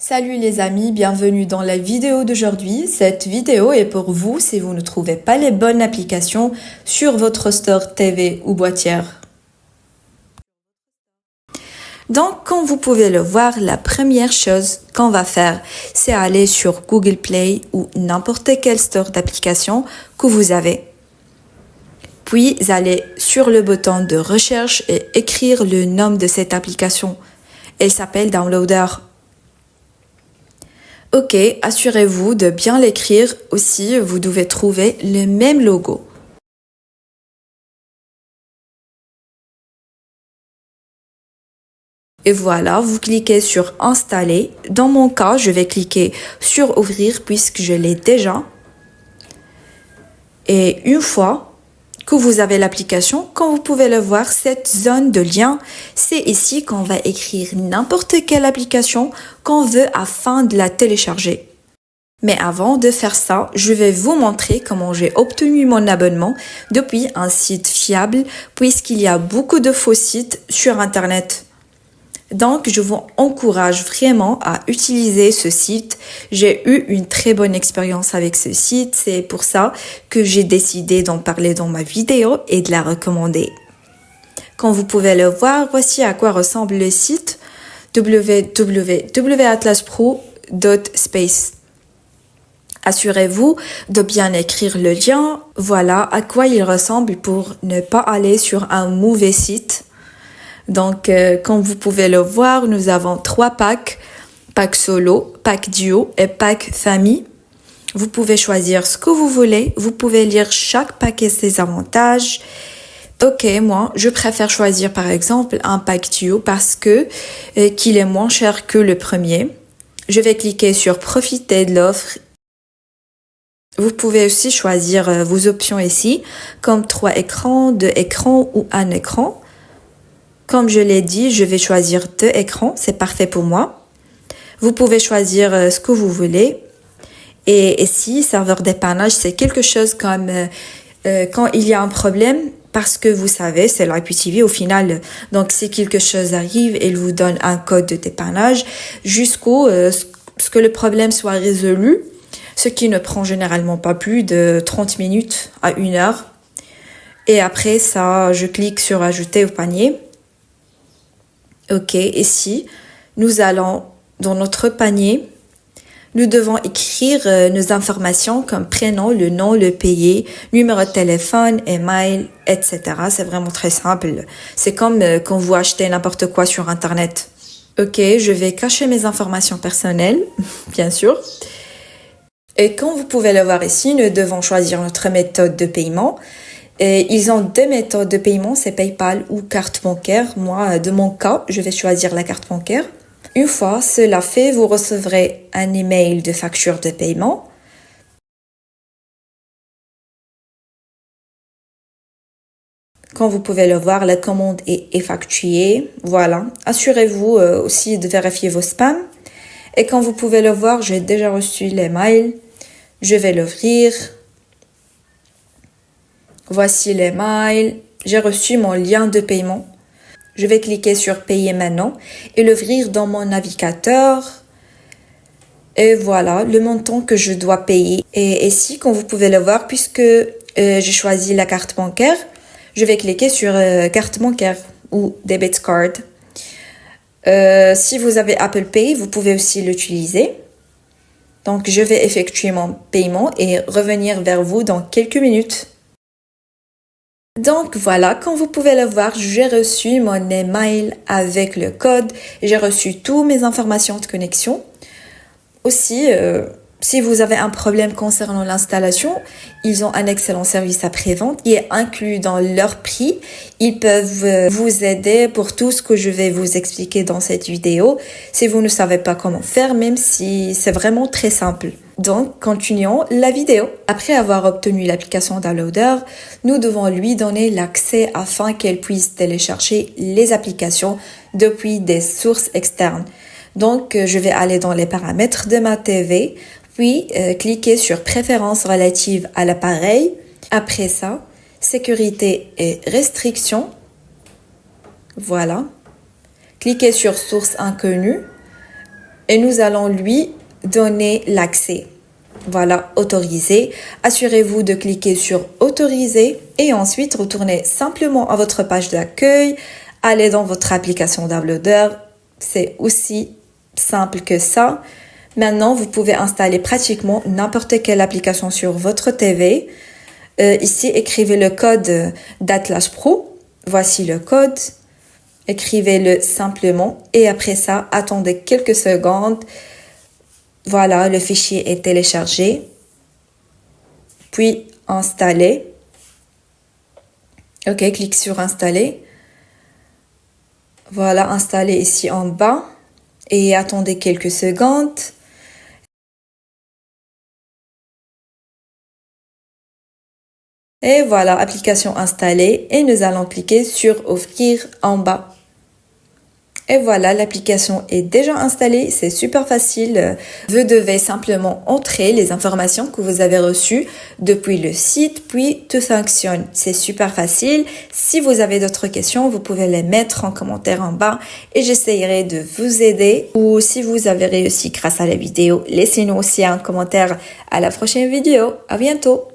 Salut les amis, bienvenue dans la vidéo d'aujourd'hui. Cette vidéo est pour vous si vous ne trouvez pas les bonnes applications sur votre store TV ou boîtière. Donc, comme vous pouvez le voir, la première chose qu'on va faire, c'est aller sur Google Play ou n'importe quel store d'applications que vous avez. Puis, allez sur le bouton de recherche et écrire le nom de cette application. Elle s'appelle Downloader. Ok, assurez-vous de bien l'écrire. Aussi, vous devez trouver le même logo. Et voilà, vous cliquez sur Installer. Dans mon cas, je vais cliquer sur Ouvrir puisque je l'ai déjà. Et une fois que vous avez l'application, comme vous pouvez le voir, cette zone de lien, c'est ici qu'on va écrire n'importe quelle application qu'on veut afin de la télécharger. Mais avant de faire ça, je vais vous montrer comment j'ai obtenu mon abonnement depuis un site fiable puisqu'il y a beaucoup de faux sites sur Internet. Donc, je vous encourage vraiment à utiliser ce site. J'ai eu une très bonne expérience avec ce site. C'est pour ça que j'ai décidé d'en parler dans ma vidéo et de la recommander. Comme vous pouvez le voir, voici à quoi ressemble le site www.atlaspro.space. Assurez-vous de bien écrire le lien. Voilà à quoi il ressemble pour ne pas aller sur un mauvais site. Donc, comme vous pouvez le voir, nous avons 3 packs. Pack solo, pack duo et pack famille. Vous pouvez choisir ce que vous voulez. Vous pouvez lire chaque pack et ses avantages. Ok, moi, je préfère choisir par exemple un pack duo parce que qu'il est moins cher que le premier. Je vais cliquer sur profiter de l'offre. Vous pouvez aussi choisir vos options ici, comme 3 écrans, 2 écrans ou 1 écran. Comme je l'ai dit, je vais choisir 2 écrans, c'est parfait pour moi. Vous pouvez choisir ce que vous voulez. Et ici, serveur dépannage, c'est quelque chose comme quand il y a un problème, parce que vous savez, c'est l'IPTV au final. Donc, si quelque chose arrive, il vous donne un code de dépannage jusqu'au ce que le problème soit résolu. Ce qui ne prend généralement pas plus de 30 minutes à 1 heure. Et après ça, je clique sur ajouter au panier. Ok, ici, nous allons dans notre panier. Nous devons écrire nos informations comme prénom, le nom, le pays, numéro de téléphone, email, etc. C'est vraiment très simple. C'est comme quand vous achetez n'importe quoi sur Internet. Ok, je vais cacher mes informations personnelles, bien sûr. Et comme vous pouvez le voir ici, nous devons choisir notre méthode de paiement. Et ils ont 2 méthodes de paiement, c'est PayPal ou carte bancaire. Moi, de mon cas, je vais choisir la carte bancaire. Une fois cela fait, vous recevrez un email de facture de paiement. Comme vous pouvez le voir, la commande est effectuée. Voilà. Assurez-vous aussi de vérifier vos spams. Et comme vous pouvez le voir, j'ai déjà reçu l'email. Je vais l'ouvrir. Voici l'email. J'ai reçu mon lien de paiement. Je vais cliquer sur payer maintenant et l'ouvrir dans mon navigateur. Et voilà le montant que je dois payer. Et ici, comme vous pouvez le voir, puisque j'ai choisi la carte bancaire, je vais cliquer sur carte bancaire ou debit card. Si vous avez Apple Pay, vous pouvez aussi l'utiliser. Donc, je vais effectuer mon paiement et revenir vers vous dans quelques minutes. Donc, voilà, comme vous pouvez le voir, j'ai reçu mon email avec le code. J'ai reçu toutes mes informations de connexion. Aussi, si vous avez un problème concernant l'installation, ils ont un excellent service après-vente qui est inclus dans leur prix. Ils peuvent vous aider pour tout ce que je vais vous expliquer dans cette vidéo si vous ne savez pas comment faire, même si c'est vraiment très simple. Donc, continuons la vidéo. Après avoir obtenu l'application Downloader, nous devons lui donner l'accès afin qu'elle puisse télécharger les applications depuis des sources externes. Donc, je vais aller dans les paramètres de ma TV, puis cliquer sur préférences relatives à l'appareil. Après ça, sécurité et restrictions. Voilà. Cliquez sur source inconnue. et nous allons lui donner l'accès. Voilà, autoriser. Assurez-vous de cliquer sur autoriser et ensuite retournez simplement à votre page d'accueil. Allez dans votre application Downloader. C'est aussi simple que ça. Maintenant, vous pouvez installer pratiquement n'importe quelle application sur votre TV. Ici, écrivez le code d'Atlas Pro. Voici le code. Écrivez-le simplement et après ça, attendez quelques secondes. Voilà, le fichier est téléchargé. Puis, installer. Ok, clique sur installer. Voilà, installer ici en bas. Et attendez quelques secondes. Et voilà, application installée. Et nous allons cliquer sur ouvrir en bas. Et voilà, l'application est déjà installée, c'est super facile. Vous devez simplement entrer les informations que vous avez reçues depuis le site, puis tout fonctionne. C'est super facile. Si vous avez d'autres questions, vous pouvez les mettre en commentaire en bas et j'essayerai de vous aider. Ou si vous avez réussi grâce à la vidéo, laissez-nous aussi un commentaire à la prochaine vidéo. À bientôt!